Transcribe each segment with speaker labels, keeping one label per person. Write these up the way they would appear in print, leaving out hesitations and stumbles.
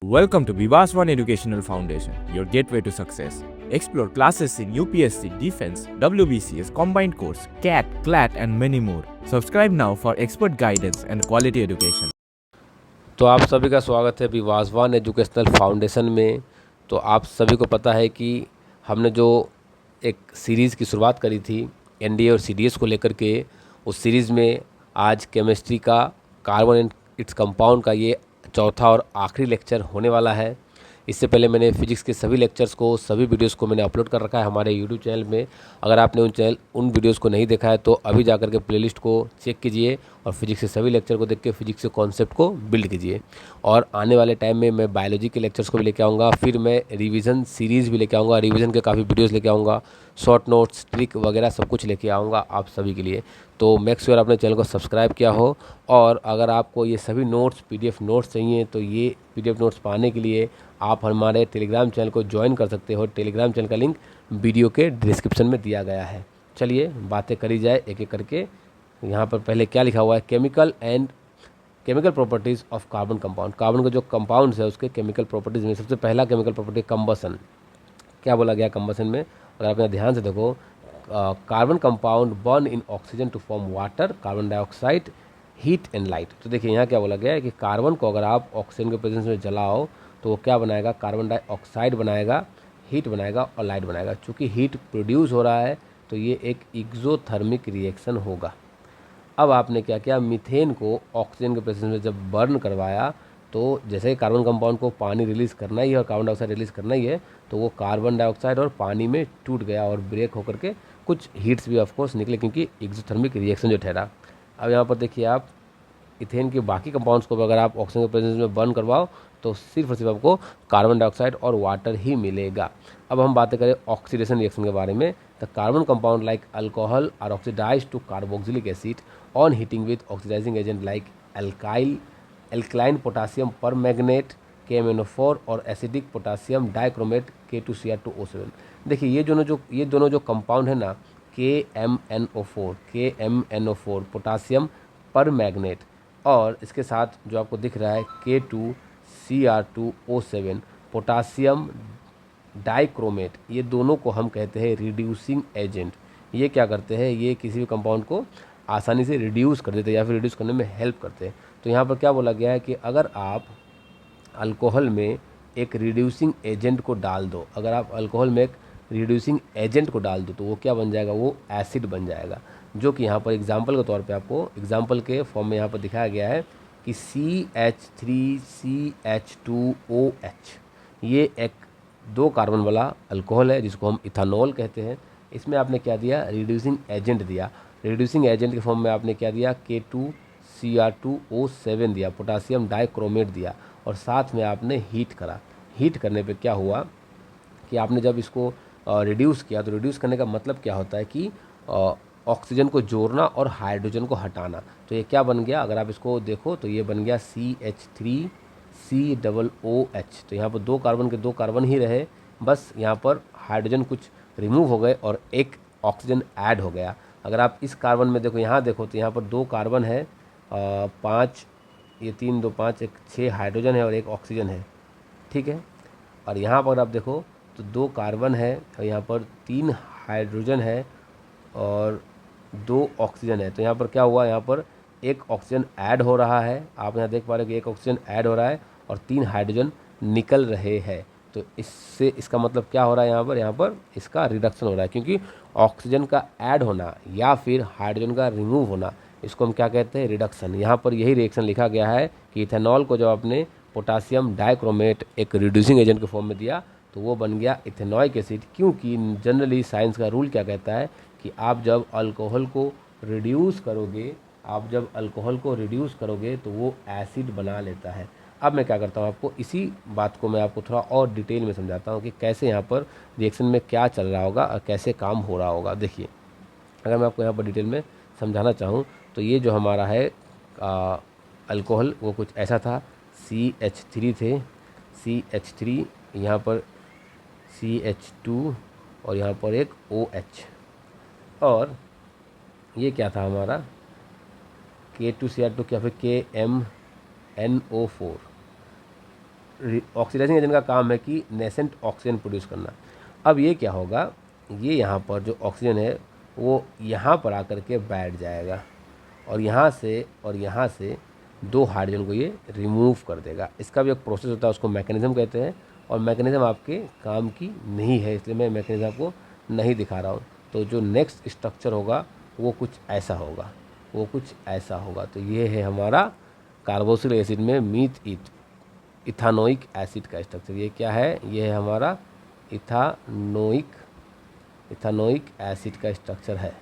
Speaker 1: Welcome to Vivaswan Educational Foundation, your gateway to success. Explore classes in UPSC, Defense, WBCS, Combined Course, CAT, CLAT, and many more. Subscribe now for expert guidance and quality education.
Speaker 2: तो आप सभी का स्वागत है विवासवान educational foundation में। तो आप सभी को पता है कि हमने जो एक सीरीज़ की शुरुआत करी थी एनडीए और सीडीएस को लेकर के, उस सीरीज़ में आज केमिस्ट्री का कार्बन एंड इट्स कंपाउंड का ये चौथा और आखिरी लेक्चर होने वाला है। इससे पहले मैंने फिजिक्स के सभी लेक्चर्स को, सभी वीडियोस को मैंने अपलोड कर रखा है हमारे यूट्यूब चैनल में। अगर आपने उन वीडियोस को नहीं देखा है तो अभी जाकर के प्लेलिस्ट को चेक कीजिए और फिजिक्स के सभी लेक्चर को देख के फिजिक्स के कॉन्सेप्ट को बिल्ड कीजिए। और आने वाले टाइम में मैं बायोलॉजी के लेक्चर्स को भी लेके आऊँगा, फिर मैं रिवीजन सीरीज़ भी लेके आऊँगा, रिवीजन के काफ़ी वीडियोज़ लेके आऊँगा, शॉर्ट नोट्स, ट्रिक वगैरह सब कुछ लेके आऊँगा आप सभी के लिए। तो मेक श्योर आपने चैनल को सब्सक्राइब किया हो। और अगर आपको ये सभी नोट्स पीडीएफ नोट्स चाहिए तो ये पीडीएफ नोट्स पाने के लिए आप हमारे टेलीग्राम चैनल को ज्वाइन कर सकते हो। टेलीग्राम चैनल का लिंक वीडियो के डिस्क्रिप्शन में दिया गया है। चलिए बातें करी जाए एक एक करके। यहाँ पर पहले क्या लिखा हुआ है, chemical properties of carbon compound. Carbon का जो कंपाउंड्स है उसके केमिकल प्रॉपर्टीज़ में सबसे पहला केमिकल प्रॉपर्टी कंबसन। क्या बोला गया कंबसन में, अगर आप यहाँ ध्यान से देखो, carbon compound burn in oxygen to form water, carbon dioxide, heat and light. तो देखिए यहाँ क्या बोला गया है कि कार्बन को अगर आप ऑक्सीजन के प्रेजेंस में जलाओ तो वो क्या बनाएगा, कार्बन डाइऑक्साइड बनाएगा, हीट बनाएगा और लाइट बनाएगा। चूँकि हीट प्रोड्यूस हो रहा है तो ये एक एक्सोथर्मिक रिएक्शन होगा। अब आपने क्या किया, मीथेन को ऑक्सीजन के प्रेजेंस में जब बर्न करवाया तो जैसे ही कार्बन कंपाउंड को पानी रिलीज़ करना ही है और कार्बन डाइऑक्साइड रिलीज़ करना ही है, तो वो कार्बन डाइऑक्साइड और पानी में टूट गया और ब्रेक होकर के कुछ हीट्स भी ऑफकोर्स निकले, क्योंकि एक्सोथर्मिक रिएक्शन जो ठहरा। अब यहाँ पर देखिए आप, इथेन के बाकी कंपाउंड्स को भी अगर आप ऑक्सीजन के प्रेजेंस में बर्न करवाओ तो सिर्फ और सिर्फ आपको कार्बन डाइऑक्साइड और वाटर ही मिलेगा। अब हम बातें करें ऑक्सीडेशन रिएक्शन के बारे में। The carbon compound like alcohol are oxidise to carboxylic acid on heating with oxidising agent like alkaline potassium permanganate KMnO4 और एसिडिक पोटासियम डाइक्रोमेट K2Cr2O7। देखिए ये दोनों जो कंपाउंड है ना, KMnO4 पोटासियम पर मैग्नेट, और इसके साथ जो आपको दिख रहा है K2Cr2O7 पोटासियम डाइक्रोमेट, ये दोनों को हम कहते हैं रिड्यूसिंग एजेंट। ये क्या करते हैं, ये किसी भी कंपाउंड को आसानी से रिड्यूस कर देते हैं या फिर रिड्यूस करने में हेल्प करते हैं। तो यहाँ पर क्या बोला गया है कि अगर आप अल्कोहल में एक रिड्यूसिंग एजेंट को डाल दो, अगर आप अल्कोहल में एक रिड्यूसिंग एजेंट को डाल दो तो वो क्या बन जाएगा, वो एसिड बन जाएगा। जो कि यहाँ पर एग्जाम्पल के तौर पे आपको एग्जाम्पल के फॉर्म में यहाँ पर दिखाया गया है कि CH3CH2OH, ये एक 2 कार्बन वाला अल्कोहल है जिसको हम इथानॉल कहते हैं। इसमें आपने क्या दिया, रिड्यूसिंग एजेंट दिया। रिड्यूसिंग एजेंट के फॉर्म में आपने क्या दिया, K2Cr2O7 दिया, पोटासियम डाइक्रोमेट दिया, और साथ में आपने हीट करा। हीट करने पे क्या हुआ कि आपने जब इसको रिड्यूस किया, तो रिड्यूस करने का मतलब क्या होता है कि ऑक्सीजन को जोड़ना और हाइड्रोजन को हटाना। तो ये क्या बन गया, अगर आप इसको देखो तो ये बन गया CH3COOH। तो यहाँ पर 2 कार्बन के 2 कार्बन ही रहे, बस यहाँ पर हाइड्रोजन कुछ रिमूव हो गए और एक ऑक्सीजन ऐड हो गया। अगर आप इस कार्बन में देखो, यहाँ देखो तो यहाँ पर 2 कार्बन है, 5, ये 3 2 5, एक 6 हाइड्रोजन है और एक ऑक्सीजन है, ठीक है। और यहाँ पर आप देखो तो 2 कार्बन है और यहाँ पर 3 हाइड्रोजन है और 2 ऑक्सीजन है। तो यहाँ पर क्या हुआ, यहाँ पर एक ऑक्सीजन ऐड हो रहा है, आप यहाँ देख पा रहे हो कि एक ऑक्सीजन ऐड हो रहा है और 3 हाइड्रोजन निकल रहे हैं। तो इससे इसका मतलब क्या हो रहा है, यहाँ पर इसका रिडक्शन हो रहा है, क्योंकि ऑक्सीजन का ऐड होना या फिर हाइड्रोजन का रिमूव होना, इसको हम क्या कहते हैं, रिडक्शन। यहाँ पर यही रिएक्शन लिखा गया है कि इथेनॉल को जब आपने पोटासियम डाइक्रोमेट एक रिड्यूसिंग एजेंट के फॉर्म में दिया तो वो बन गया इथेनॉइक एसिड। क्योंकि जनरली साइंस का रूल क्या कहता है कि आप जब अल्कोहल को रिड्यूस करोगे तो वो एसिड बना लेता है। अब मैं क्या करता हूँ, आपको इसी बात को मैं आपको थोड़ा और डिटेल में समझाता हूँ कि कैसे यहाँ पर रिएक्शन में क्या चल रहा होगा और कैसे काम हो रहा होगा। देखिए, अगर मैं आपको यहाँ पर डिटेल में समझाना चाहूँ तो ये जो हमारा है अल्कोहल, वो कुछ ऐसा था, CH3 थे, CH3, यहाँ पर CH2 और यहाँ पर एक OH, और ये क्या था हमारा K2Cr2 या फिर KMnO4। ऑक्सीडाइजिंग एजेंट का काम है कि नेसेंट ऑक्सीजन प्रोड्यूस करना। अब ये क्या होगा, ये यहाँ पर जो ऑक्सीजन है वो यहाँ पर आकर के बैठ जाएगा और यहाँ से दो हाइड्रोजन को ये रिमूव कर देगा। इसका भी एक प्रोसेस होता है, उसको मैकेनिज्म कहते हैं, और मैकेनिज्म आपके काम की नहीं है, इसलिए मैं मैकेनिज्म आपको नहीं दिखा रहा हूँ। तो जो नेक्स्ट स्ट्रक्चर होगा वो कुछ ऐसा होगा, तो ये है हमारा कार्बोक्सिलिक एसिड में मीथ इथानोइक एसिड का स्ट्रक्चर। ये क्या है, ये है हमारा इथानोइक एसिड का स्ट्रक्चर है।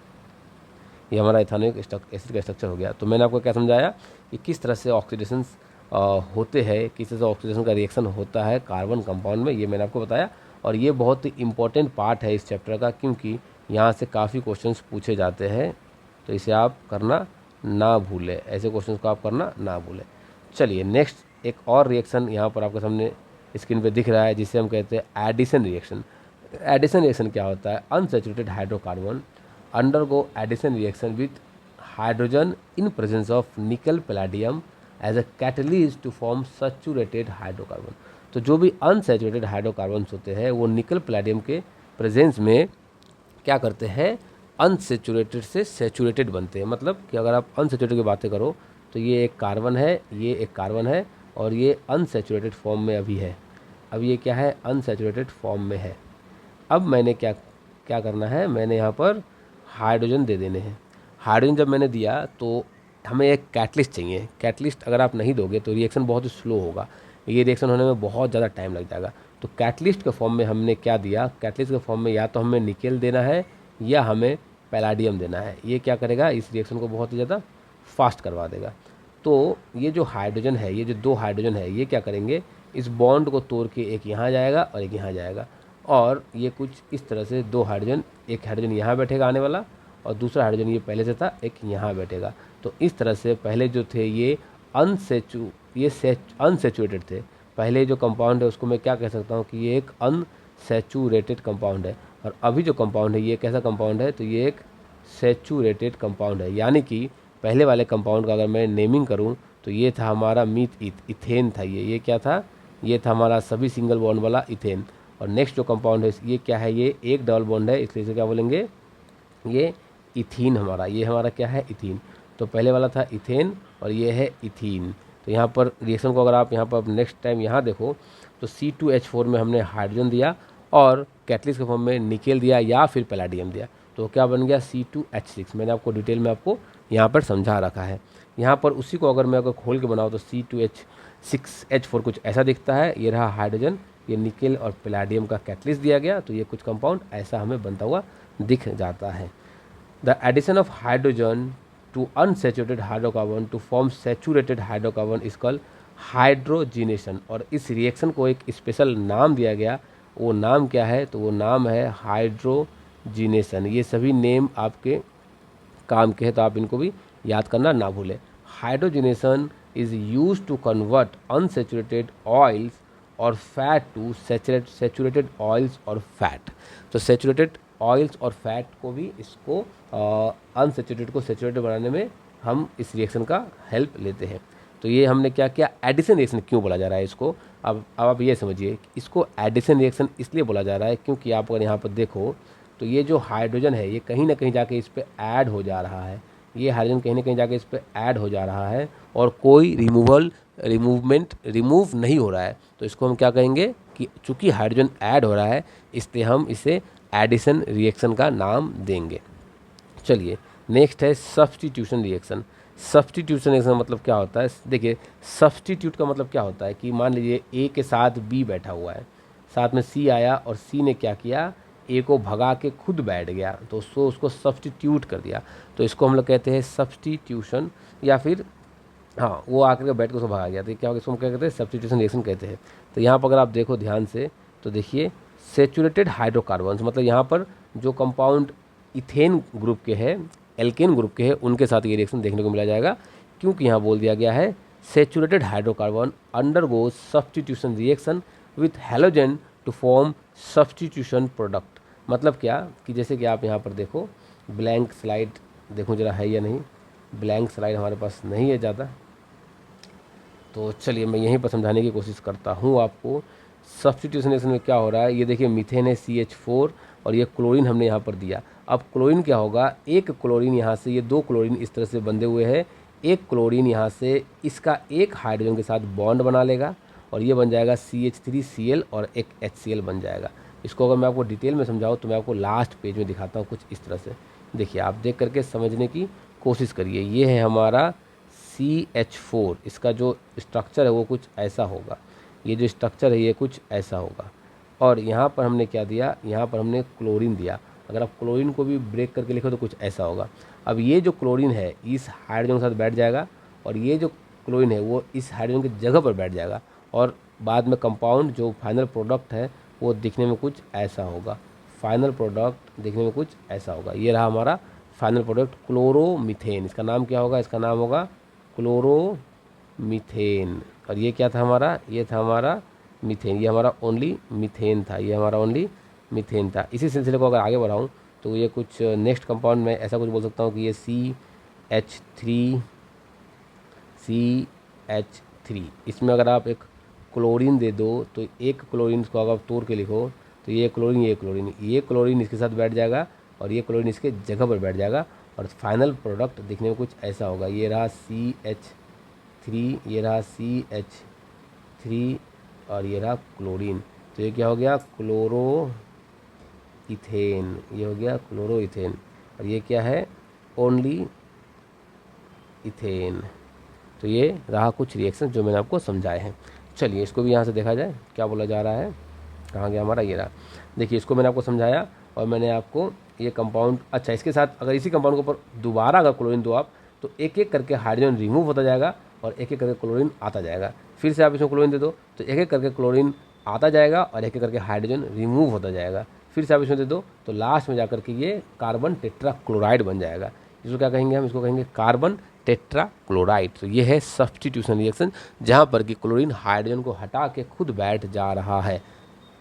Speaker 2: ये हमारा इथानोइक एसिड का स्ट्रक्चर हो गया। तो मैंने आपको क्या समझाया कि किस तरह से ऑक्सीडेशन होते हैं, किस तरह से ऑक्सीडेशन का रिएक्शन होता है कार्बन कंपाउंड में, ये मैंने आपको बताया। और ये बहुत ही इंपॉर्टेंट पार्ट है इस चैप्टर का, क्योंकि यहाँ से काफ़ी क्वेश्चंस पूछे जाते हैं, तो इसे आप करना ना भूलें, ऐसे क्वेश्चंस को आप करना ना भूलें। चलिए नेक्स्ट एक और रिएक्शन यहाँ पर आपके सामने स्क्रीन पे दिख रहा है, जिसे हम कहते हैं एडिशन रिएक्शन। एडिशन रिएक्शन क्या होता है, unsaturated hydrocarbon undergo addition reaction with hydrogen in presence of nickel palladium as a catalyst to form saturated hydrocarbon. तो जो भी अनसैचुरेटेड हाइड्रोकार्बन्स होते हैं वो निकल पैलेडियम के प्रेजेंस में क्या करते हैं, अनसैचुरेटेड से सैचुरेटेड बनते हैं। मतलब कि अगर आप अनसैचुरेटेड की बातें करो तो ये एक कार्बन है, ये एक कार्बन है, और ये अनसैचुरेटेड फॉर्म में अभी है। अब ये क्या है, अनसैचुरेटेड फॉर्म में है। अब मैंने क्या करना है, मैंने यहाँ पर हाइड्रोजन दे देने हैं। हाइड्रोजन जब मैंने दिया तो हमें एक कैटलिस्ट चाहिए। कैटलिस्ट अगर आप नहीं दोगे तो रिएक्शन बहुत ही स्लो होगा, ये रिएक्शन होने में बहुत ज़्यादा टाइम लग जाएगा। तो कैटलिस्ट के फॉर्म में हमने क्या दिया, कैटलिस्ट के फॉर्म में या तो हमें निकेल देना है या हमें पैलाडियम देना है। ये क्या करेगा, इस रिएक्शन को बहुत ही ज़्यादा फास्ट करवा देगा। तो ये जो हाइड्रोजन है, ये जो दो हाइड्रोजन है, ये क्या करेंगे, इस बॉन्ड को तोड़ के एक यहाँ जाएगा और एक यहाँ जाएगा, और ये कुछ इस तरह से दो हाइड्रोजन, एक हाइड्रोजन यहाँ बैठेगा आने वाला, और दूसरा हाइड्रोजन ये पहले से था, एक यहाँ बैठेगा। तो इस तरह से पहले जो थे ये अनसैचुरेटेड थे। पहले जो कंपाउंड है उसको मैं क्या कह सकता हूँ कि ये एक अनसैचुरेटेड कंपाउंड है, और अभी जो कंपाउंड है ये कैसा कंपाउंड है, तो ये एक सैचुरेटेड कंपाउंड है। यानी कि पहले वाले कंपाउंड का अगर मैं नेमिंग करूँ तो ये था हमारा इथेन था, ये क्या था, ये था हमारा सभी सिंगल बॉन्ड वाला इथेन। और नेक्स्ट जो कंपाउंड है ये क्या है, ये एक डबल बॉन्ड है, इसलिए इसे क्या बोलेंगे, ये इथीन हमारा, ये हमारा क्या है, इथीन। तो पहले वाला था इथेन और ये है इथीन। तो यहाँ पर रिएक्शन को अगर आप यहाँ पर नेक्स्ट टाइम यहाँ देखो तो C2H4 में हमने हाइड्रोजन दिया और कैटलिस्ट के फॉर्म में निकेल दिया या फिर पैलाडियम दिया, तो क्या बन गया, C2H6। मैंने आपको डिटेल में आपको यहाँ पर समझा रखा है। यहाँ पर उसी को अगर मैं खोल के बनाऊँ तो C2H6H4 कुछ ऐसा दिखता है। ये रहा हाइड्रोजन, ये निकेल और पैलाडियम का कैटलिस्ट दिया गया, तो ये कुछ कंपाउंड ऐसा हमें बनता हुआ दिख जाता है। The addition of hydrogen to unsaturated hydrocarbon to form saturated hydrocarbon is called hydrogenation. और इस रिएक्शन को एक स्पेशल नाम दिया गया, वो नाम क्या है, तो वो नाम है हाइड्रोजिनेशन। ये सभी नेम आपके काम के हैं, तो आप इनको भी याद करना ना भूलें। Hydrogenation is use to convert unsaturated oils और फैट टू सेचुरेटेड ऑयल्स और फैट। तो सेचुरेटेड ऑयल्स और फैट को भी इसको अनसेचुरेटेड को सेचुरेटेड बनाने में हम इस रिएक्शन का हेल्प लेते हैं। तो ये हमने क्या किया, एडिशन रिएक्शन क्यों बोला जा रहा है इसको। अब आप ये समझिए, इसको एडिशन रिएक्शन इसलिए बोला जा रहा है क्योंकि आप अगर यहाँ पर देखो तो ये जो हाइड्रोजन है ये कहीं ना कहीं जाके इस पर ऐड हो जा रहा है, ये हाइड्रोजन कहीं ना कहीं जाके इस पर ऐड हो जा रहा है और कोई रिमूव नहीं हो रहा है। तो इसको हम क्या कहेंगे कि चूँकि हाइड्रोजन ऐड हो रहा है इसलिए हम इसे एडिशन रिएक्शन का नाम देंगे। चलिए नेक्स्ट है सब्स्टिट्यूशन रिएक्शन। सब्स्टिट्यूशन रिएक्शन मतलब क्या होता है, देखिए सब्स्टिट्यूट का मतलब क्या होता है कि मान लीजिए ए के साथ बी बैठा हुआ है, साथ में सी आया और सी ने क्या किया, ए को भगा के खुद बैठ गया, तो उसको सब्स्टिट्यूट कर दिया। तो इसको हम लोग कहते हैं सब्स्टिट्यूशन, या फिर हाँ वो आकर के बैठ के उसको भगा गया, तो क्या होगा, इसको हम क्या कहते हैं, सब्स्टिट्यूशन रिएक्शन कहते हैं। तो यहाँ पर अगर आप देखो ध्यान से तो देखिए सेचुरेटेड हाइड्रोकार्बन्स मतलब यहाँ पर जो कंपाउंड इथेन ग्रुप के हैं, एल्केन ग्रुप के हैं, उनके साथ ये रिएक्शन देखने को मिला जाएगा, क्योंकि यहाँ बोल दिया गया है saturated hydrocarbon undergoes substitution reaction with halogen to form substitution product. मतलब क्या कि जैसे कि आप यहाँ पर देखो, ब्लैंक स्लाइड देखो जरा है या नहीं, ब्लैंक स्लाइड हमारे पास नहीं है ज़्यादा, तो चलिए मैं यहीं पर समझाने की कोशिश करता हूँ आपको। सब्स्टिट्यूशन रिएक्शन में क्या हो रहा है, ये देखिए मीथेन है CH4 और ये क्लोरीन हमने यहाँ पर दिया। अब क्लोरीन क्या होगा, एक क्लोरीन यहाँ से, ये दो क्लोरीन इस तरह से बंधे हुए हैं, एक क्लोरीन यहाँ से इसका एक हाइड्रोजन के साथ बॉन्ड बना लेगा और ये बन जाएगा CH3Cl और एक HCl बन जाएगा। इसको अगर मैं आपको डिटेल में समझाऊँ तो मैं आपको लास्ट पेज में दिखाता हूँ कुछ इस तरह से। देखिए आप देख करके समझने की कोशिश करिए। ये है हमारा CH4, इसका जो स्ट्रक्चर है वो कुछ ऐसा होगा, ये जो स्ट्रक्चर है ये कुछ ऐसा होगा। और यहाँ पर हमने क्या दिया, यहाँ पर हमने क्लोरीन दिया। अगर आप क्लोरीन को भी ब्रेक करके लिखो तो कुछ ऐसा होगा। अब ये जो क्लोरीन है इस हाइड्रोजन के साथ बैठ जाएगा और ये जो क्लोरीन है वो इस हाइड्रोजन की जगह पर बैठ जाएगा और बाद में कंपाउंड जो फाइनल प्रोडक्ट है वो दिखने में कुछ ऐसा होगा। फाइनल प्रोडक्ट दिखने में कुछ ऐसा होगा। ये रहा हमारा फाइनल प्रोडक्ट क्लोरोमीथेन। इसका नाम क्या होगा, इसका नाम होगा क्लोरोमीथेन। और ये क्या था हमारा, ये था हमारा मीथेन, ये हमारा ओनली मीथेन था, ये हमारा ओनली मीथेन था। इसी सिलसिले को अगर आगे बढ़ाऊँ तो ये कुछ नेक्स्ट कंपाउंड में ऐसा कुछ बोल सकता हूँ कि ये CH3, इसमें अगर आप एक क्लोरीन दे दो तो एक क्लोरीन को अगर आप तोड़ के लिखो तो ये क्लोरीन इसके साथ बैठ जाएगा और ये क्लोरीन इसके जगह पर बैठ जाएगा और फाइनल प्रोडक्ट दिखने में कुछ ऐसा होगा। ये रहा CH3, ये रहा CH3 और ये रहा क्लोरीन। तो ये क्या हो गया, क्लोरोइथेन, ये हो गया क्लोरोइथेन। और ये क्या है, ओनली इथेन। तो ये रहा कुछ रिएक्शन जो मैंने आपको समझाए हैं। चलिए इसको भी यहाँ से देखा जाए क्या बोला जा रहा है, कहाँ गया हमारा, ये रहा। देखिए इसको मैंने आपको समझाया और मैंने आपको ये कंपाउंड, अच्छा इसके साथ अगर इसी कंपाउंड के ऊपर दोबारा अगर क्लोरीन दो आप तो एक एक करके हाइड्रोजन रिमूव होता जाएगा और एक एक करके क्लोरीन आता जाएगा। फिर से आप इसमें क्लोरीन दे दो तो एक एक करके क्लोरीन आता जाएगा और एक एक करके हाइड्रोजन रिमूव होता जाएगा। फिर से आप इसमें दे दो तो लास्ट में जाकर के ये कार्बन टेट्राक्लोराइड बन जाएगा। इसको क्या कहेंगे हम, इसको कहेंगे कार्बन टेट्राक्लोराइड। तो ये है सब्स्टिट्यूशन रिएक्शन जहाँ पर कि क्लोरीन हाइड्रोजन को हटा के खुद बैठ जा रहा है,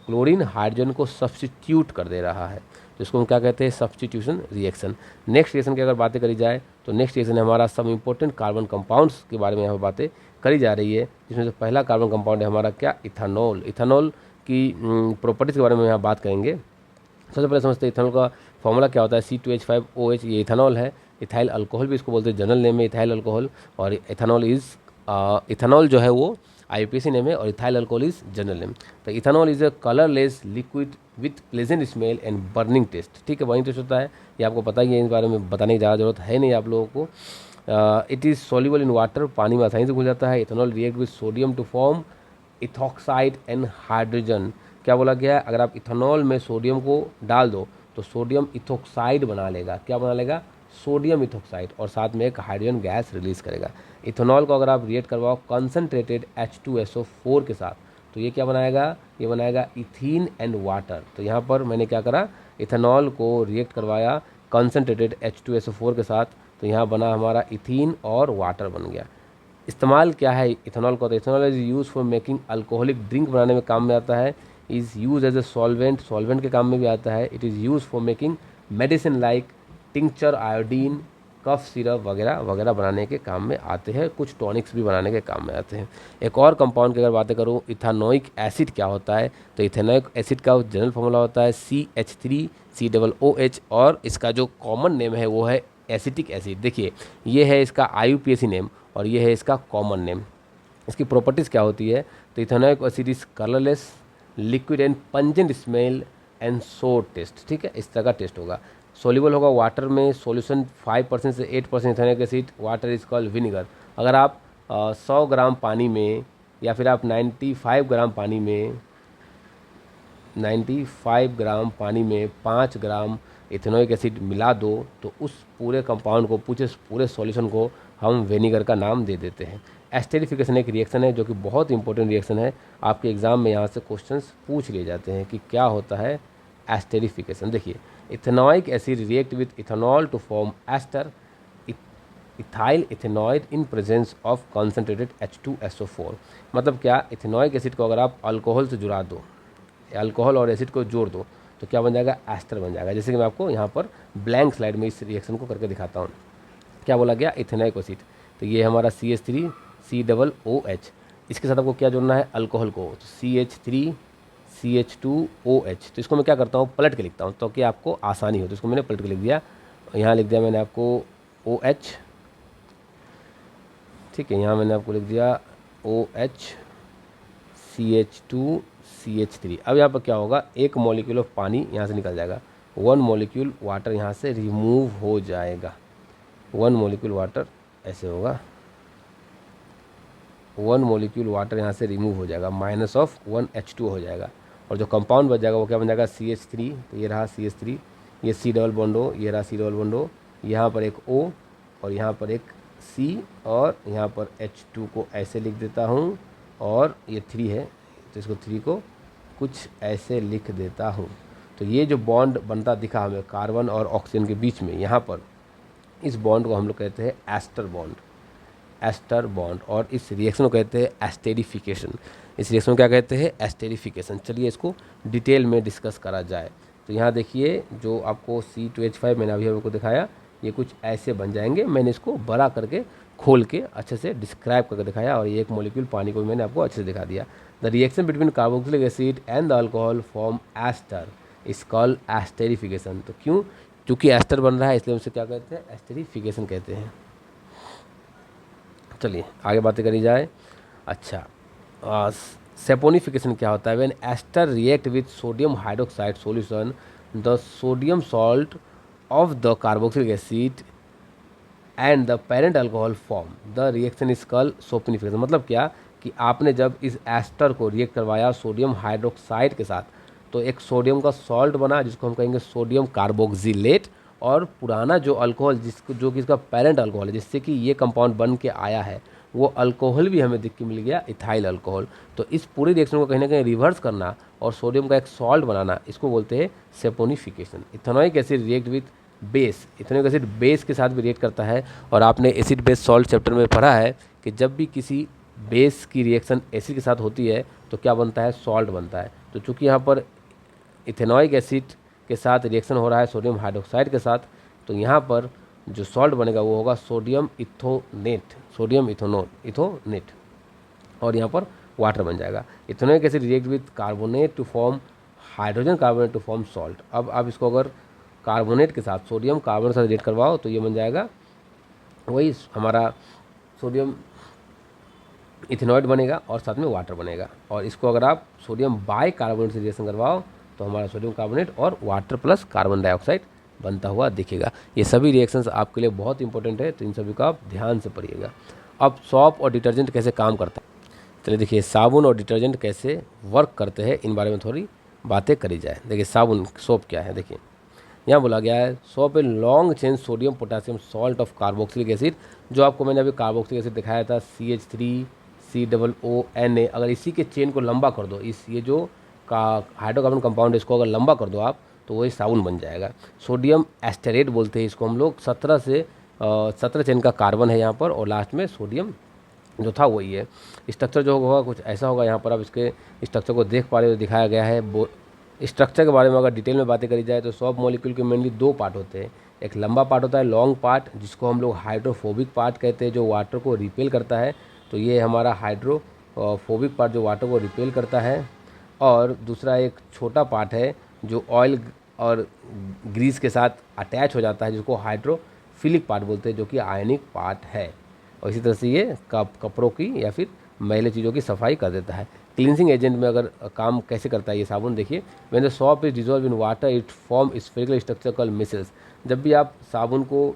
Speaker 2: क्लोरीन हाइड्रोजन को सब्स्टिट्यूट कर दे रहा है। तो इसको हम क्या कहते हैं, सब्स्टिट्यूशन रिएक्शन। नेक्स्ट रिएक्शन की अगर बातें करी जाए तो नेक्स्ट रिएक्शन हमारा सम इंपॉर्टेंट कार्बन कंपाउंड्स के बारे में यहाँ पर बातें करी जा रही है, जिसमें से पहला कार्बन कंपाउंड है हमारा क्या, इथानॉल। इथानॉल की प्रॉपर्टीज़ के बारे में यहाँ बात करेंगे। सबसे पहले समझते हैं इथानॉल का फॉर्मूला क्या होता है, C2H5OH, ये इथानॉल है। इथाइल अल्कोहल भी इसको बोलते हैं, जनरल नेम में इथाइल अल्कोहल। और इथानॉल जो है वो IUPAC नेम है और ethyl alcohol is general name. तो ethanol is a colourless liquid with pleasant smell and burning taste. ठीक है, बर्निंग टेस्ट होता है, ये आपको पता ही है, इस बारे में बताने की ज़्यादा जरूरत है नहीं आप लोगों को। It is soluble in water, पानी में आसानी से घुल जाता है। Ethanol react with sodium to form ethoxide and hydrogen. क्या बोला गया है, अगर आप इथानॉल में सोडियम को डाल दो तो सोडियम इथॉक्साइड बना लेगा। क्या बना लेगा, सोडियम इथॉक्साइड, और साथ में एक हाइड्रोजन गैस रिलीज करेगा। इथेनॉल को अगर आप रिएक्ट करवाओ कंसनट्रेटेड H2SO4 के साथ तो ये क्या बनाएगा, ये बनाएगा इथीन एंड वाटर। तो यहाँ पर मैंने क्या करा, इथेनॉल को रिएक्ट करवाया कंसनट्रेटेड H2SO4 के साथ, तो यहाँ बना हमारा इथीन और वाटर बन गया। इस्तेमाल क्या है इथेनॉल का, तो ethanol is use for making alcoholic drink बनाने में काम में आता है। Is use as a solvent, solvent के काम में भी आता है। It is use for making medicine like tincture, iodine, cough syrup वगैरह वगैरह बनाने के काम में आते हैं। कुछ टॉनिक्स भी बनाने के काम में आते हैं। एक और कंपाउंड की अगर बातें करूँ, इथानोइक एसिड क्या होता है, तो इथेनोइक एसिड का जनरल फॉर्मूला होता है CH3COOH और इसका जो कॉमन नेम है वो है एसिटिक एसिड। देखिए ये है इसका IUPAC नेम और ये है इसका कॉमन नेम। इसकी प्रॉपर्टीज़ क्या होती है, तो ethanoic acid is colourless, liquid and pungent smell and सोर टेस्ट। ठीक है, इस तरह का टेस्ट होगा। सोल्यूबल होगा वाटर में, सॉल्यूशन 5% से 8% ethanoic acid, water is called vinegar. अगर आप 100 ग्राम पानी में या फिर आप 95 ग्राम पानी में 5 ग्राम इथेनोइक एसिड मिला दो तो उस पूरे कंपाउंड को, पूरे सॉल्यूशन को हम विनेगर का नाम दे देते हैं। एस्टेरिफिकेशन एक रिएक्शन है जो कि बहुत इंपॉर्टेंट रिएक्शन है। आपके एग्जाम में यहाँ से क्वेश्चंस पूछ लिए जाते हैं कि क्या होता है एस्टेरिफिकेशन। देखिए ethanoic acid react with ethanol to form ester ethyl ethanoate in presence of concentrated H2SO4। मतलब क्या, इथेनोइक एसिड को अगर आप अल्कोहल से जुड़ा दो, अल्कोहल और एसिड को जोड़ दो तो क्या बन जाएगा, एस्टर बन जाएगा। जैसे कि मैं आपको यहाँ पर ब्लैंक स्लाइड में इस रिएक्शन को करके दिखाता हूँ। क्या बोला गया, इथेनोइक एसिड, तो ये हमारा CH3COOH। इसके साथ आपको क्या जोड़ना है, अल्कोहल को, तो CH3CH2OH। तो इसको मैं क्या करता हूँ, पलट के लिखता हूँ ताकि आपको आसानी हो। तो इसको मैंने पलट के लिख दिया, यहाँ लिख दिया मैंने आपको OH, ठीक है, यहाँ मैंने आपको लिख दिया OH CH2CH3। अब यहाँ पर क्या होगा, एक मॉलिक्यूल ऑफ पानी यहाँ से निकल जाएगा, 1 मॉलिक्यूल वाटर यहाँ से रिमूव हो जाएगा, 1 मॉलिक्यूल वाटर ऐसे होगा, 1 मॉलिक्यूल वाटर यहाँ से रिमूव हो जाएगा, -1H2 हो जाएगा, और जो कंपाउंड बच जाएगा वो क्या बन जाएगा, CH3। तो ये रहा CH3, ये C डबल बॉन्ड O, ये रहा C डबल बॉन्ड O, यहाँ पर एक O और यहाँ पर एक C, और यहाँ पर H2 को ऐसे लिख देता हूँ, और ये 3 है तो इसको 3 को कुछ ऐसे लिख देता हूँ। तो ये जो बॉन्ड बनता दिखा हमें कार्बन और ऑक्सीजन के बीच में, यहाँ पर इस बॉन्ड को हम लोग कहते हैं एस्टर बॉन्ड, एस्टर बॉन्ड, और इस रिएक्शन को कहते हैं एस्टेरिफिकेशन। इस रिएक्शन को क्या कहते हैं, एस्टेरिफिकेशन। चलिए इसको डिटेल में डिस्कस करा जाए। तो यहाँ देखिए जो आपको C2H5 मैंने अभी आपको दिखाया, ये कुछ ऐसे बन जाएंगे। मैंने इसको बड़ा करके खोल के अच्छे से डिस्क्राइब करके दिखाया, और ये एक मॉलिक्यूल पानी को भी मैंने आपको अच्छे से दिखा दिया। The reaction between carboxylic acid and the alcohol form ester is called esterification. तो क्यों, क्योंकि एस्टर बन रहा है इसलिए उसे क्या कहते हैं, एस्टेरिफिकेशन कहते हैं। चलिए आगे बातें करी जाए। अच्छा, सेपोनिफिकेशन क्या होता है, when ester react with sodium hydroxide solution the sodium salt of the carboxylic acid and the parent alcohol form the reaction is called saponification. मतलब क्या कि आपने जब इस एस्टर को रिएक्ट करवाया सोडियम हाइड्रोक्साइड के साथ, तो एक सोडियम का सॉल्ट बना जिसको हम कहेंगे सोडियम कार्बोक्सिलेट, और पुराना जो अल्कोहल जिसको जो कि इसका पेरेंट अल्कोहल है जिससे कि ये कंपाउंड बन के आया है, वो अल्कोहल भी हमें दिख के मिल गया, इथाइल अल्कोहल। तो इस पूरी रिएक्शन को कहीं ना कहीं रिवर्स करना और सोडियम का एक सॉल्ट बनाना, इसको बोलते हैं saponification. Ethanoic acid react with base, ethanoic acid base के साथ भी रिएक्ट करता है, और आपने एसिड बेस सॉल्ट चैप्टर में पढ़ा है कि जब भी किसी बेस की रिएक्शन एसिड के साथ होती है तो क्या बनता है, सॉल्ट बनता है। तो चूँकि यहाँ पर इथेनॉइक एसिड के साथ रिएक्शन हो रहा है सोडियम हाइड्रोक्साइड के साथ, तो यहाँ पर जो सॉल्ट बनेगा वो होगा सोडियम इथोनेट, सोडियम इथोनेट, और यहाँ पर वाटर बन जाएगा। Ethanoic acid react with carbonate to form hydrogen carbonate to form salt. अब आप इसको अगर कार्बोनेट के साथ, सोडियम कार्बोनेट के साथ रिएक्ट करवाओ तो ये बन जाएगा वही हमारा सोडियम इथेनॉइड बनेगा और साथ में वाटर बनेगा। और इसको अगर आप सोडियम बाई कार्बोनेट से रिएक्शन करवाओ तो हमारा सोडियम कार्बोनेट और वाटर प्लस कार्बन डाइऑक्साइड बनता हुआ दिखेगा। ये सभी रिएक्शंस आपके लिए बहुत इंपॉर्टेंट है, तो इन सभी को आप ध्यान से पढ़िएगा। अब सॉप और डिटर्जेंट कैसे काम करता है, चलिए देखिए साबुन और डिटर्जेंट कैसे वर्क करते हैं, इन बारे में थोड़ी बातें करी जाए। देखिए साबुन, सोप क्या है, देखिए यहाँ बोला गया है soap a long chain sodium potassium salt of carboxylic acid. जो आपको मैंने अभी कार्बोक्सिलिक एसिड दिखाया था CH3COONA, अगर इसी के चेन को लंबा कर दो, इस ये जो का हाइड्रोकार्बन कंपाउंड है इसको अगर लंबा कर दो आप तो वही साबुन बन जाएगा। सोडियम एस्टेरेट बोलते हैं इसको हम लोग, 17 चेन का कार्बन है यहाँ पर, और लास्ट में सोडियम जो था वही है। स्ट्रक्चर जो होगा कुछ ऐसा होगा, यहाँ पर आप इसके स्ट्रक्चर को देख पा रहे हो, दिखाया गया है। स्ट्रक्चर के बारे में अगर डिटेल में बातें करी जाए तो सॉप मॉलिक्यूल के मेनली 2 पार्ट होते हैं। एक लंबा पार्ट होता है लॉन्ग पार्ट, जिसको हम लोग हाइड्रोफोबिक पार्ट कहते हैं, जो वाटर को रिपेल करता है। तो ये हमारा हाइड्रोफोबिक पार्ट जो वाटर को रिपेल करता है। और दूसरा एक छोटा पार्ट है जो ऑयल और ग्रीस के साथ अटैच हो जाता है, जिसको हाइड्रोफिलिक पार्ट बोलते हैं, जो कि आयनिक पार्ट है। और इसी तरह से ये कपड़ों की या फिर मैले चीज़ों की सफाई कर देता है। क्लींजिंग एजेंट में अगर काम कैसे करता है ये साबुन, देखिए when the soap is dissolve in water it form spherical structure called micelles. जब भी आप साबुन को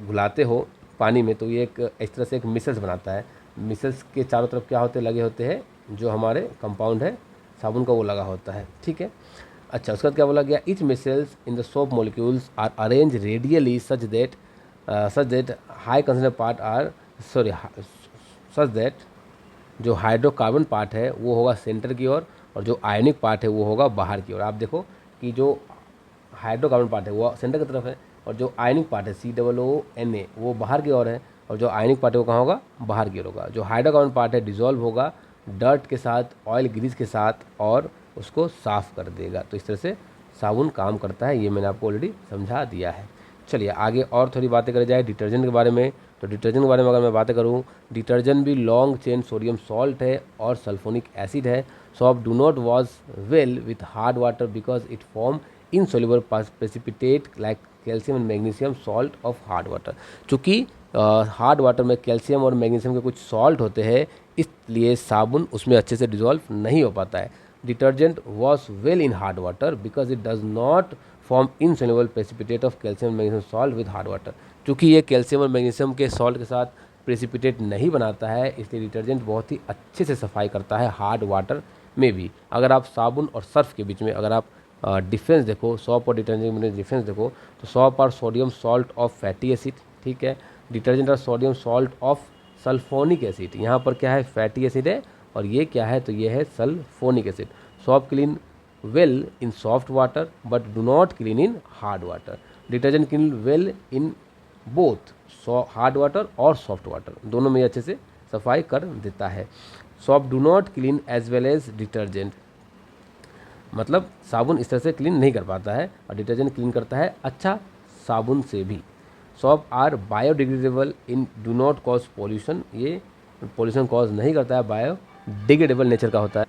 Speaker 2: घुलाते हो पानी में तो ये एक इस तरह से एक मिसल्स बनाता है। मिसल्स के चारों तरफ क्या होते लगे होते हैं, जो हमारे कंपाउंड है साबुन का वो लगा होता है, ठीक है। अच्छा, उसके बाद क्या बोला गया, each micelles in the soap molecules are arrange radially such that high concentrated part are such that जो हाइड्रोकार्बन पार्ट है वो होगा सेंटर की ओर, और जो आयनिक पार्ट है वो होगा बाहर की ओर। आप देखो कि जो हाइड्रोकार्बन पार्ट है वो सेंटर की तरफ है, और जो आयनिक पार्ट है COONA वो बाहर की ओर है, और जो आयनिक पार्ट है वो कहाँ होगा, बाहर की ओर होगा। जो हाइड्रोकार्बन पार्ट है डिजॉल्व होगा डर्ट के साथ, ऑयल ग्रीस के साथ, और उसको साफ़ कर देगा। तो इस तरह से साबुन काम करता है, ये मैंने आपको ऑलरेडी समझा दिया है। चलिए आगे और थोड़ी बातें करी जाए डिटर्जेंट के बारे में। तो डिटर्जेंट के बारे में अगर मैं बातें करूँ, डिटर्जेंट भी लॉन्ग चेन सोडियम सॉल्ट है और सल्फोनिक एसिड है। Soap do not wash well with hard water because it form insoluble precipitate like calcium and magnesium salt of hard water. चूँकि हार्ड वाटर में कैल्शियम और magnesium के कुछ salt होते हैं, इसलिए साबुन उसमें अच्छे से डिजॉल्व नहीं हो पाता है। Detergent wash well in hard water because it does not form insoluble precipitate of calcium magnesium salt with hard water. चूँकि ये कैल्शियम और मैग्नीशियम के सॉल्ट के साथ प्रेसिपिटेट नहीं बनाता है, इसलिए डिटर्जेंट बहुत ही अच्छे से सफाई करता है हार्ड वाटर में भी। अगर आप साबुन और सर्फ के बीच में अगर आप डिफरेंस देखो, सॉप और डिटर्जेंट में डिफरेंस देखो, तो soap are sodium salt of fatty acid, ठीक है। Detergent are sodium salt of sulphonic acid. यहाँ पर क्या है, फैटी एसिड है, और ये क्या है, तो ये है sulphonic acid. Soap clean well in soft water but do not clean in hard water. Detergent clean well in both hard water और सॉफ्ट वाटर, दोनों में अच्छे से सफाई कर देता है। Soap do not clean as well as detergent, मतलब साबुन इस तरह से क्लीन नहीं कर पाता है, और डिटर्जेंट क्लीन करता है अच्छा साबुन से भी। Soap are biodegradable in do not cause pollution, ये पॉल्यूशन कॉज नहीं करता है, बायोडिग्रेडेबल नेचर का होता है।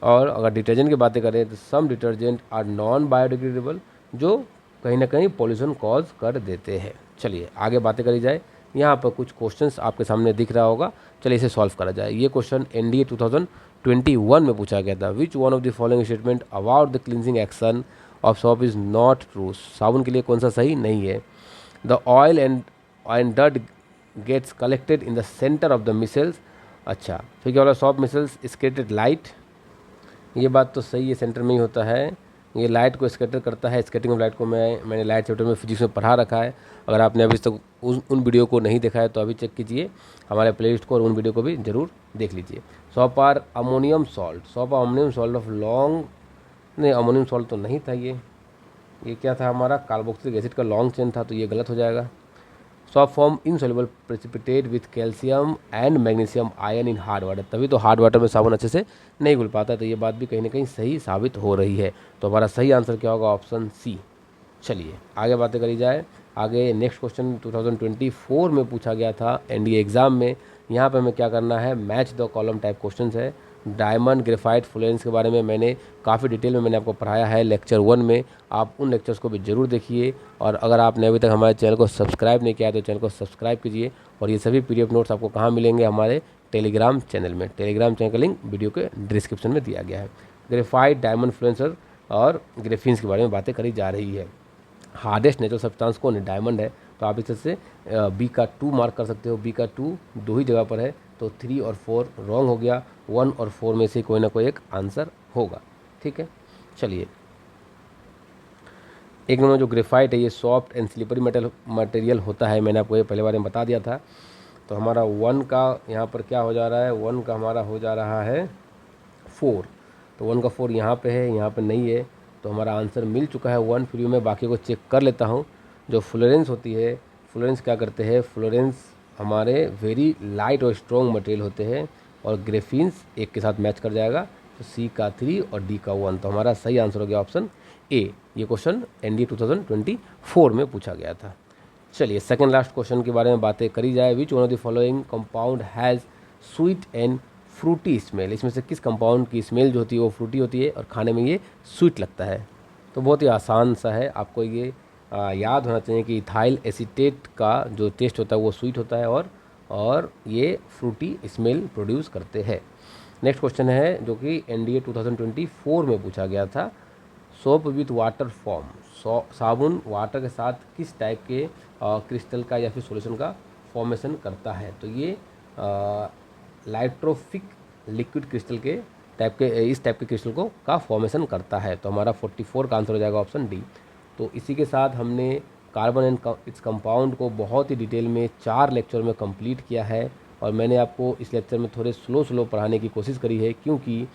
Speaker 2: और अगर डिटर्जेंट की बातें करें तो सम डिटर्जेंट आर नॉन बायोडिग्रेडेबल, जो कहीं ना कहीं पॉल्यूशन कॉज कर देते हैं। चलिए आगे बातें करी जाए। यहाँ पर कुछ क्वेश्चंस आपके सामने दिख रहा होगा, चलिए इसे सॉल्व करा जाए। ये क्वेश्चन एनडीए 2021 में पूछा गया था। Which one of the following statement about the cleansing action of soap is not true. साबुन के लिए कौन सा सही नहीं है। The oil and dirt gets collected in the centre of the micelles. अच्छा, फिर क्या बोला, सॉप मिसल्स स्केटेड लाइट, ये बात तो सही है, सेंटर में ही होता है। ये लाइट को स्कैटर करता है, स्कैटिंग ऑफ लाइट को मैंने लाइट चैप्टर में फिजिक्स में पढ़ा रखा है। अगर आपने अभी तक उन वीडियो को नहीं देखा है तो अभी चेक कीजिए हमारे प्लेलिस्ट को, और उन वीडियो को भी जरूर देख लीजिए। Soap are ammonium salt, soap ammonium salt of long, नहीं अमोनियम सॉल्ट तो नहीं था, ये क्या था हमारा, कार्बोक्सिलिक एसिड का लॉन्ग चेन था, तो ये गलत हो जाएगा। Soap form insoluble precipitate with calcium and magnesium ion in hard water, तभी तो हार्ड वाटर में साबुन अच्छे से नहीं घुल पाता, तो ये बात भी कहीं ना कहीं सही साबित हो रही है। तो हमारा सही आंसर क्या होगा, ऑप्शन सी। चलिए आगे बातें करी जाए। आगे नेक्स्ट क्वेश्चन 2024 में पूछा गया था एनडीए एग्ज़ाम में। यहाँ पे हमें क्या करना है, match the column type question है। डायमंड ग्रेफाइट फ्लोरेंस के बारे में मैंने काफ़ी डिटेल में मैंने आपको पढ़ाया है लेक्चर 1 में, आप उन लेक्चर्स को भी ज़रूर देखिए। और अगर आपने अभी तक हमारे चैनल को सब्सक्राइब नहीं किया है तो चैनल को सब्सक्राइब कीजिए। और ये सभी PDF नोट्स आपको कहाँ मिलेंगे, हमारे टेलीग्राम चैनल में। टेलीग्राम चैनल का लिंक वीडियो के डिस्क्रिप्शन में दिया गया है। ग्रेफाइट, डायमंड फ्लोरेंसर और ग्रेफिन्स के बारे में बातें करी जा रही है। हार्डेस्ट नेचुरल सब्सटेंस कौन है, डायमंड है, तो आप इस से बी का 2 मार्क कर सकते हो। बी का 2 दो ही जगह पर है, तो 3 और 4 रॉन्ग हो गया, 1 और 4 में से कोई ना कोई एक आंसर होगा, ठीक है। चलिए, एक नंबर जो ग्रेफाइट है ये सॉफ्ट एंड स्लिपरी मटेरियल होता है, मैंने आपको ये पहले बारे में बता दिया था। तो हमारा 1 का यहाँ पर क्या हो जा रहा है, 1 का हमारा हो जा रहा है 4, तो 1 का 4 यहाँ पे है, यहाँ पे नहीं है, तो हमारा आंसर मिल चुका है 1। फिर मैं बाकी को चेक कर लेता हूँ। जो फ्लोरेंस होती है, फ्लोरेंस क्या करते हैं, फ्लोरेंस हमारे वेरी लाइट और स्ट्रॉन्ग मटेरियल होते हैं, और ग्रेफिन्स एक के साथ मैच कर जाएगा, तो सी का 3 और डी का 1, तो हमारा सही आंसर हो गया ऑप्शन ए। ये क्वेश्चन एनडीए 2024 में पूछा गया था। चलिए सेकंड लास्ट क्वेश्चन के बारे में बातें करी जाए। विच one of the following compound has sweet and Frooti smell, इसमें से किस कंपाउंड की स्मेल जो होती है वो फ्रूटी होती है और खाने में ये स्वीट लगता है। तो बहुत ही आसान सा है, आपको ये याद होना चाहिए कि इथाइल एसीटेट का जो टेस्ट होता है वो स्वीट होता है, और ये फ्रूटी स्मेल प्रोड्यूस करते हैं। नेक्स्ट क्वेश्चन है जो कि एनडीए 2024 में पूछा गया था। सोप विथ वाटर फॉर्म, साबुन वाटर के साथ किस टाइप के क्रिस्टल का या फिर सॉल्यूशन का फॉर्मेशन करता है, तो ये लाइट्रोफिक लिक्विड क्रिस्टल के टाइप के, इस टाइप के क्रिस्टल को का फॉर्मेशन करता है। तो हमारा 44 का आंसर हो जाएगा ऑप्शन डी। तो इसी के साथ हमने कार्बन एंड इट्स कंपाउंड को बहुत ही डिटेल में 4 लेक्चर में कंप्लीट किया है, और मैंने आपको इस लेक्चर में थोड़े स्लो पढ़ाने की कोशिश करी है, क्योंकि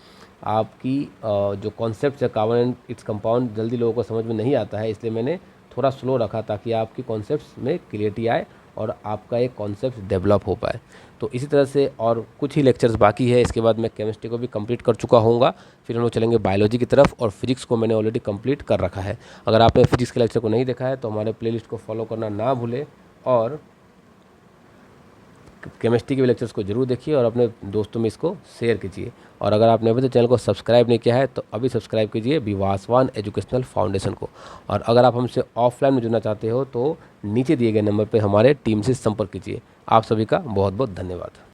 Speaker 2: आपकी जो कॉन्सेप्ट है कार्बन एंड इट्स कंपाउंड जल्दी लोगों को समझ में नहीं आता है, इसलिए मैंने थोड़ा स्लो रखा ताकि आपकी कॉन्सेप्ट्स में क्लियरिटी आए और आपका एक कॉन्सेप्ट डेवलप हो पाए। तो इसी तरह से और कुछ ही लेक्चर्स बाकी है, इसके बाद मैं केमिस्ट्री को भी कंप्लीट कर चुका होऊंगा, फिर हम लोग चलेंगे बायोलॉजी की तरफ, और फिजिक्स को मैंने ऑलरेडी कंप्लीट कर रखा है। अगर आपने फिजिक्स के लेक्चर को नहीं देखा है तो हमारे प्लेलिस्ट को फॉलो करना ना भूलें, और केमिस्ट्री के भी लेक्चर्स को जरूर देखिए और अपने दोस्तों में इसको शेयर कीजिए। और अगर आपने अभी तक चैनल को सब्सक्राइब नहीं किया है तो अभी सब्सक्राइब कीजिए विवासवान एजुकेशनल फाउंडेशन को। और अगर आप हमसे ऑफलाइन में जुड़ना चाहते हो तो नीचे दिए गए नंबर पर हमारे टीम से संपर्क कीजिए। आप सभी का बहुत बहुत धन्यवाद।